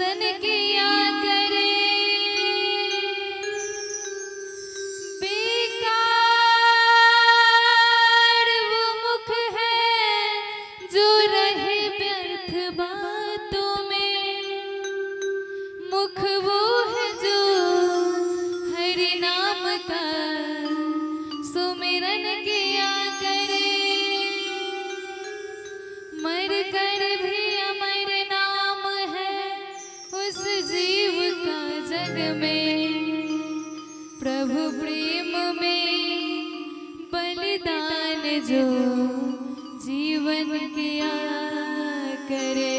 वतन किया करे। बेकार वो मुख है जो रहे व्यर्थ बातों में। मुख वो है जो हरि नाम का सुमिरन किया करे। मर कर भी अमर नाम है उस जीव का जग में। प्रभु प्रेम में बलिदान जो जीवन किया करे।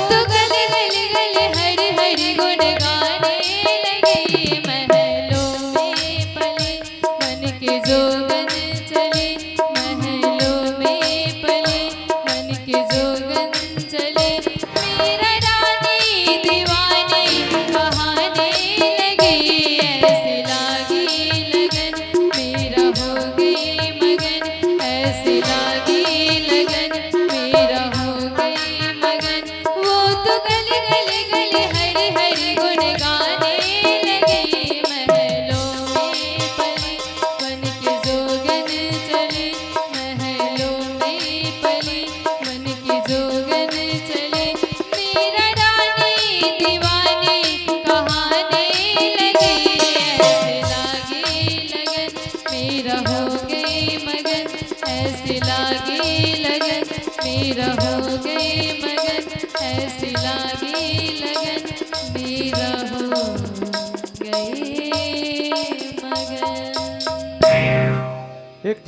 तो गली गली गली हरि हरि गुण गाने लगे। महलों में पले मन के जोगन चले, महलों में पले मन के जोगन चले। मेरा रानी दीवाने कहाने लगे, ऐसे लागी लगन मेरा हो गई मगन, ऐसे लागी लगन मेरा हो गई मगन। वो तो गली गली गली हरि हरि गुण गाने लगे। महलों में पले मन के जोगन चले, महलों में पले मन के जोगन चले। मेरा रानी दीवाने कहाने लगे, ऐसे लागे लगन मेरा हो गई मगन, ऐसे लागे लगन मेरा हो गई मगन, ऐसे लागे लगन मेरा हो गई मगन। एक